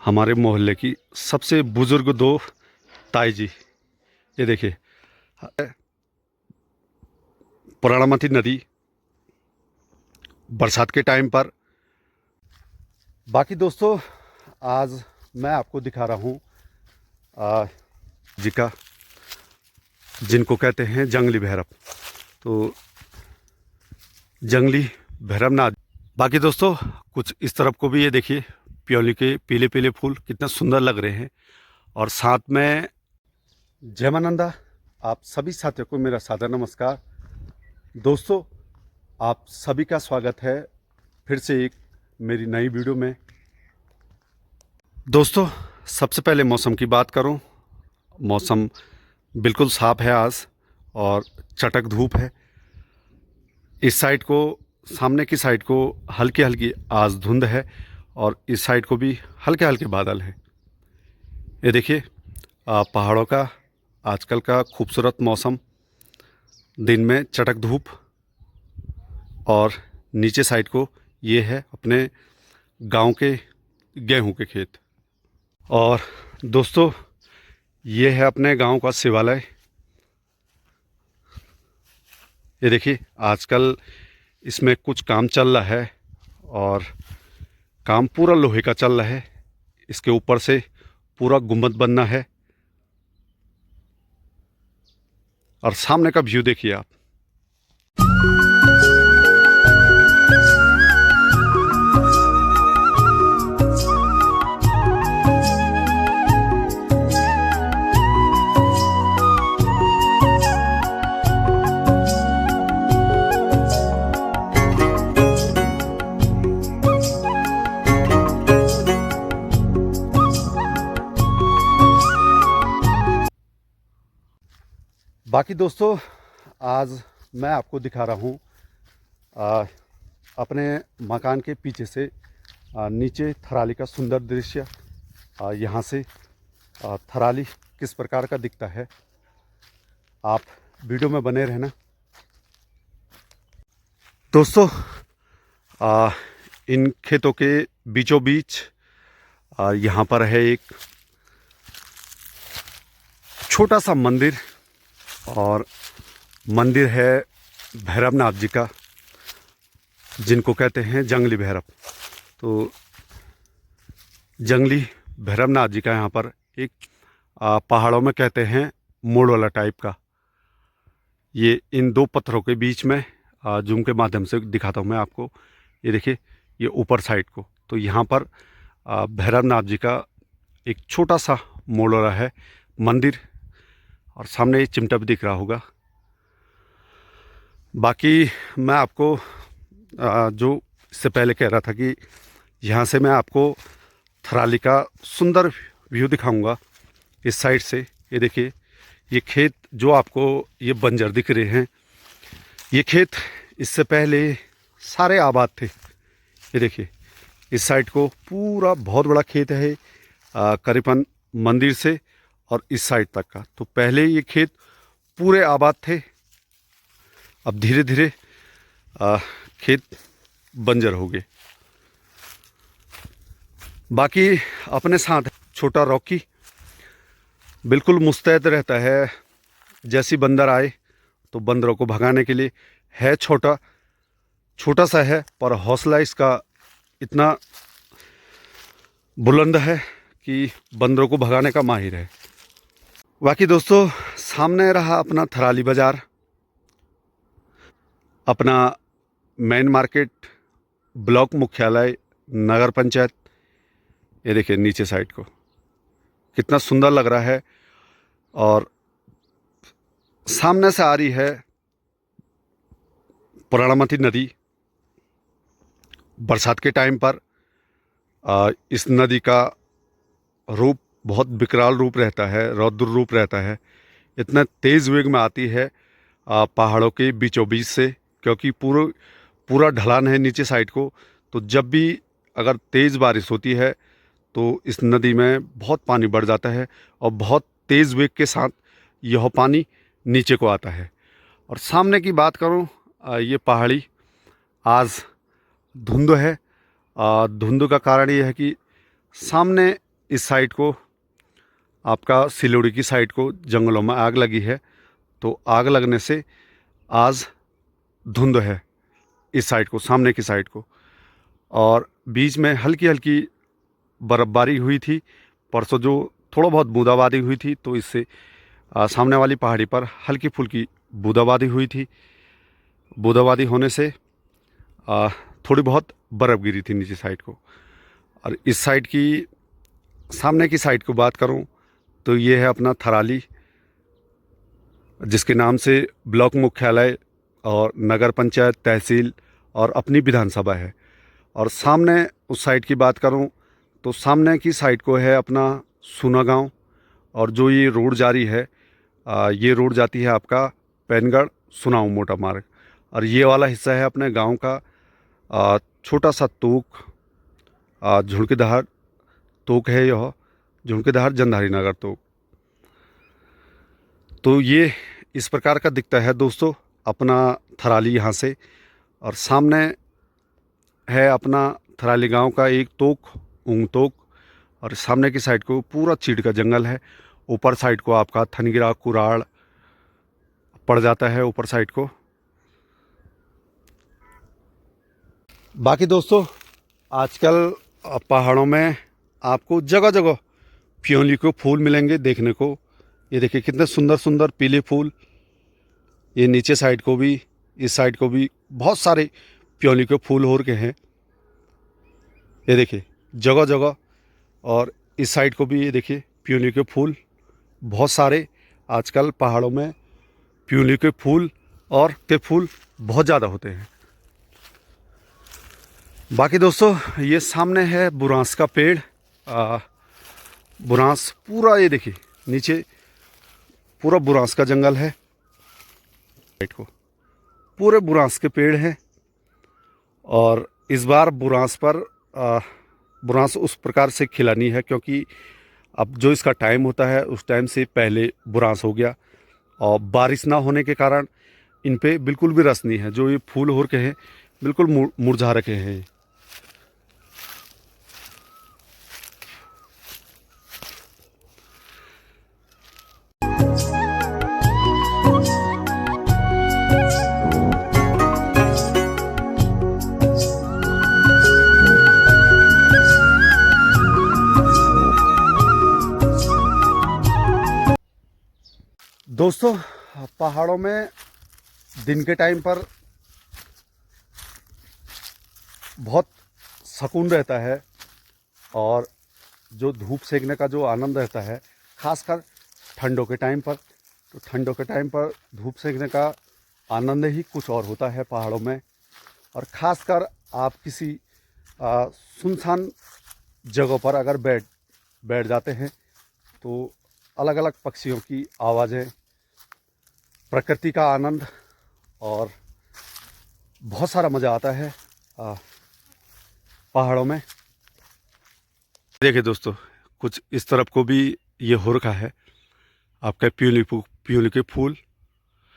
हमारे मोहल्ले की सबसे बुजुर्ग दो ताई जी। ये देखिए, पुराणामती नदी बरसात के टाइम पर। बाकी दोस्तों, आज मैं आपको दिखा रहा हूँ जी का, जिनको कहते हैं जंगली भैरव। तो जंगली भैरव नाथ। बाकी दोस्तों, कुछ इस तरफ को भी ये देखिए, प्योली के पीले पीले फूल कितने सुंदर लग रहे हैं। और साथ में जयमानंदा। आप सभी साथियों को मेरा सादर नमस्कार। दोस्तों, आप सभी का स्वागत है फिर से एक मेरी नई वीडियो में। दोस्तों, सबसे पहले मौसम की बात करूं। मौसम बिल्कुल साफ है आज और चटक धूप है। इस साइड को, सामने की साइड को हल्की हल्की आज धुंध है और इस साइड को भी हल्के हल्के बादल हैं। ये देखिए, पहाड़ों का आजकल का खूबसूरत मौसम। दिन में चटक धूप और नीचे साइड को ये है अपने गांव के गेहूं के खेत। और दोस्तों, ये है अपने गांव का शिवालय। ये देखिए, आजकल इसमें कुछ काम चल रहा है और काम पूरा लोहे का चल रहा है। इसके ऊपर से पूरा गुंबद बनना है। और सामने का व्यू देखिए आप। बाकी दोस्तों, आज मैं आपको दिखा रहा हूँ अपने मकान के पीछे से नीचे थराली का सुंदर दृश्य। यहाँ से थराली किस प्रकार का दिखता है, आप वीडियो में बने रहना। दोस्तों, इन खेतों के बीचों बीच यहाँ पर है एक छोटा सा मंदिर। और मंदिर है भैरवनाथ जी का, जिनको कहते हैं जंगली भैरव। तो जंगली भैरवनाथ जी का यहाँ पर एक पहाड़ों में कहते हैं मोड़ वाला टाइप का। ये इन दो पत्थरों के बीच में जूम के माध्यम से दिखाता हूँ मैं आपको। ये देखिए, ये ऊपर साइड को, तो यहाँ पर भैरवनाथ जी का एक छोटा सा मोड़ वाला है मंदिर। और सामने ये चिमटा भी दिख रहा होगा। बाकी मैं आपको जो इससे पहले कह रहा था कि यहाँ से मैं आपको थराली का सुंदर व्यू दिखाऊंगा इस साइड से। ये देखिए, ये खेत जो आपको ये बंजर दिख रहे हैं, ये खेत इससे पहले सारे आबाद थे। ये देखिए, इस साइड को पूरा बहुत बड़ा खेत है करीबन मंदिर से और इस साइड तक का। तो पहले ये खेत पूरे आबाद थे। अब धीरे धीरे खेत बंजर हो गए। बाकी अपने साथ छोटा रॉकी बिल्कुल मुस्तैद रहता है। जैसी बंदर आए तो बंदरों को भगाने के लिए है। छोटा सा है पर हौसला इसका इतना बुलंद है कि बंदरों को भगाने का माहिर है। बाकी दोस्तों, सामने रहा अपना थराली बाज़ार, अपना मेन मार्केट, ब्लॉक मुख्यालय, नगर पंचायत। ये देखिए, नीचे साइड को कितना सुंदर लग रहा है। और सामने से आ रही है पुराणामती नदी। बरसात के टाइम पर इस नदी का रूप बहुत विकराल रूप रहता है, रौद्र रूप रहता है। इतना तेज़ वेग में आती है पहाड़ों के बीचों बीच से, क्योंकि पूरा ढलान है नीचे साइड को। तो जब भी अगर तेज़ बारिश होती है तो इस नदी में बहुत पानी बढ़ जाता है और बहुत तेज़ वेग के साथ यह पानी नीचे को आता है। और सामने की बात करूं, ये पहाड़ी आज धुंध है धुंध का कारण ये है कि सामने इस साइड को आपका सिलोड़ी की साइड को जंगलों में आग लगी है, तो आग लगने से आज धुंध है इस साइड को, सामने की साइड को। और बीच में हल्की हल्की बर्फ़बारी हुई थी परसों, जो थोड़ा बहुत बूंदाबांदी हुई थी, तो इससे सामने वाली पहाड़ी पर हल्की फुल्की बूंदाबांदी हुई थी। बूंदाबांदी होने से थोड़ी बहुत बर्फ़ गिरी थी नीचे साइड को। और इस साइड की, सामने की साइड को बात करूं तो ये है अपना थराली, जिसके नाम से ब्लॉक मुख्यालय और नगर पंचायत, तहसील और अपनी विधानसभा है। और सामने उस साइड की बात करूं तो सामने की साइड को है अपना सूना गांव, और जो ये रोड जारी है, ये रोड जाती है आपका पैनगढ़ सुनाऊ मोटा मार्ग। और ये वाला हिस्सा है अपने गांव का छोटा सा तोक, झुड़कीधार तोक है यह, झुड़कीधार जंधारी नगर तोक। तो ये इस प्रकार का दिखता है दोस्तों अपना थराली यहाँ से। और सामने है अपना थराली गांव का एक तोक, ऊंग तोक, और सामने की साइड को पूरा चीड़ का जंगल है। ऊपर साइड को आपका थनगिरा कुराड़ पड़ जाता है ऊपर साइड को। बाकी दोस्तों आजकल पहाड़ों में आपको जगह जगह प्योली के फूल मिलेंगे देखने को। ये देखिए कितने सुंदर सुंदर पीले फूल, ये नीचे साइड को भी, इस साइड को भी बहुत सारे प्योली के फूल हो रखे हैं, ये देखिए जगह जगह। और इस साइड को भी ये देखिए प्योली के फूल बहुत सारे, आजकल पहाड़ों में प्योली के फूल और के फूल बहुत ज़्यादा होते हैं। बाकी दोस्तों ये सामने है बुरांस का पेड़, बुरांस पूरा, ये देखिए नीचे पूरा बुरांस का जंगल है, साइड को पूरे बुरांस के पेड़ हैं। और इस बार बुरांस पर बुरांस उस प्रकार से खिला नहीं है, क्योंकि अब जो इसका टाइम होता है उस टाइम से पहले बुरांस हो गया, और बारिश ना होने के कारण इन पे बिल्कुल भी रस नहीं है। जो ये फूल हो रखे हैं बिल्कुल मुरझा रखे हैं। दोस्तों पहाड़ों में दिन के टाइम पर बहुत सुकून रहता है, और जो धूप सेकने का जो आनंद रहता है, खासकर ठंडों के टाइम पर, तो ठंडों के टाइम पर धूप सेकने का आनंद ही कुछ और होता है पहाड़ों में। और ख़ासकर आप किसी सुनसान जगहों पर अगर बैठ जाते हैं तो अलग अलग पक्षियों की आवाज़ें, प्रकृति का आनंद, और बहुत सारा मज़ा आता है पहाड़ों में। देखिए दोस्तों कुछ इस तरफ को भी ये हो रखा है आपका प्यूली के फूल,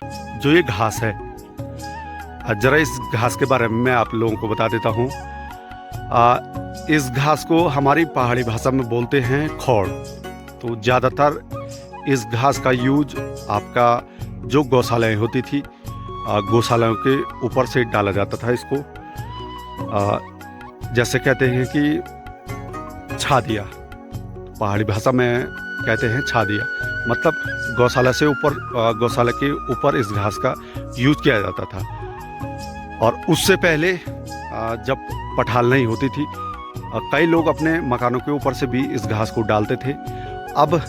जो ये घास है। ज़रा इस घास के बारे में मैं आप लोगों को बता देता हूँ। इस घास को हमारी पहाड़ी भाषा में बोलते हैं खौड़। तो ज़्यादातर इस घास का यूज आपका जो गौशालाएँ होती थी, गौशालाओं के ऊपर से डाला जाता था इसको। जैसे कहते हैं कि छा दिया, पहाड़ी भाषा में कहते हैं छा दिया, मतलब गौशाला से ऊपर, गौशाला के ऊपर इस घास का यूज किया जाता था। और उससे पहले जब पठाल नहीं होती थी, कई लोग अपने मकानों के ऊपर से भी इस घास को डालते थे। अब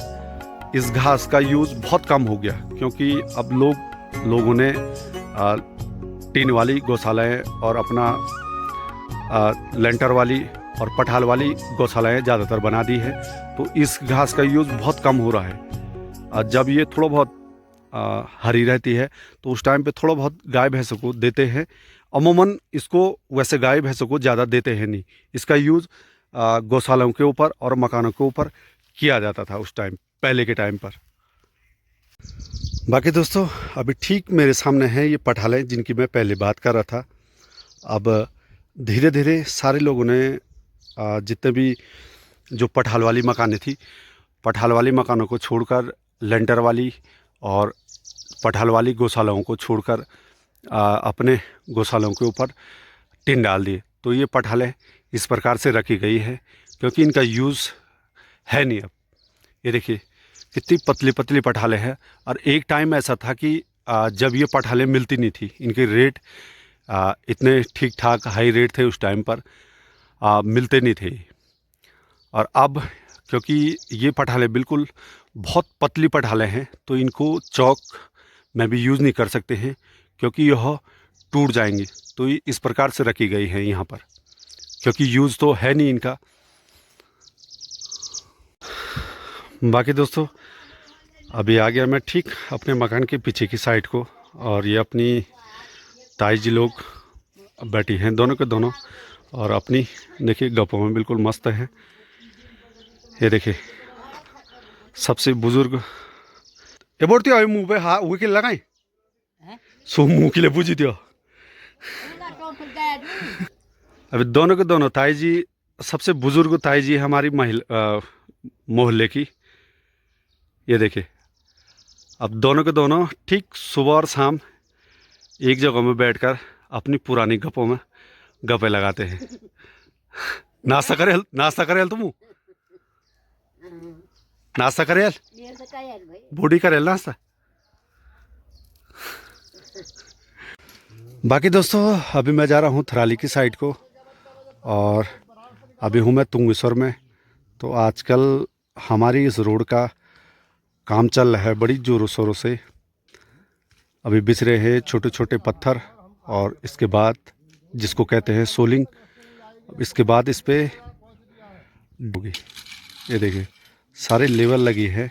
इस घास का यूज़ बहुत कम हो गया, क्योंकि अब लोगों ने टीन वाली गौशालाएँ और अपना लेंटर वाली और पठाल वाली गौशालाएँ ज़्यादातर बना दी है। तो इस घास का यूज़ बहुत कम हो रहा है। जब ये थोड़ा बहुत हरी रहती है तो उस टाइम पे थोड़ा बहुत गाय भैंसों को देते हैं। अमूमन इसको वैसे गाय भैंसों को ज़्यादा देते हैं नहीं, इसका यूज़ गौशालाओं के ऊपर और मकानों के ऊपर किया जाता था उस टाइम, पहले के टाइम पर। बाकी दोस्तों अभी ठीक मेरे सामने हैं ये पठालें जिनकी मैं पहले बात कर रहा था। अब धीरे धीरे सारे लोगों ने जितने भी जो पठाल वाली मकानें थी, पठाल वाली मकानों को छोड़कर लेंटर वाली और पठाल वाली गौशालाओं को छोड़कर अपने गौशालाओं के ऊपर टिन डाल दिए। तो ये पठालें इस प्रकार से रखी गई है क्योंकि इनका यूज़ है नहीं अब। ये देखिए कितनी पतली पतली पठालें हैं। और एक टाइम ऐसा था कि जब ये पठालें मिलती नहीं थी, इनके रेट इतने ठीक ठाक हाई रेट थे उस टाइम पर, मिलते नहीं थे। और अब क्योंकि ये पठालें बिल्कुल बहुत पतली पठालें हैं तो इनको चौक में भी यूज़ नहीं कर सकते हैं क्योंकि यह टूट जाएंगी। तो ये इस प्रकार से रखी गई है यहाँ पर क्योंकि यूज़ तो है नहीं इनका। बाकी दोस्तों अभी आ गया मैं ठीक अपने मकान के पीछे की साइड को, और ये अपनी ताई जी लोग बैठी हैं दोनों के दोनों, और अपनी देखिए गप्पों में बिल्कुल मस्त हैं। ये देखिए सबसे बुजुर्ग ये बोलती हो मुँह पे हाँ वो के लगाए सो मुँह के लिए बुझी दियो। अभी दोनों के दोनों ताई जी, सबसे बुजुर्ग ताई जी हमारी महिला मोहल्ले की। ये देखिए अब दोनों के दोनों ठीक सुबह और शाम एक जगह में बैठकर अपनी पुरानी गप्पों में गप्पे लगाते हैं। नाश्ता करे तुम नाश्ता करे बूढ़ी करे नाश्ता। बाकी दोस्तों अभी मैं जा रहा हूँ थराली की साइड को, और अभी हूँ मैं तुंगेश्वर में। तो आजकल हमारी इस रोड का काम चल रहा है बड़ी ज़ोरों शोरों से। अभी बिछ रहे हैं छोटे छोटे पत्थर, और इसके बाद जिसको कहते हैं सोलिंग, इसके बाद इस पर होगी। ये देखिए सारे लेवल लगी है।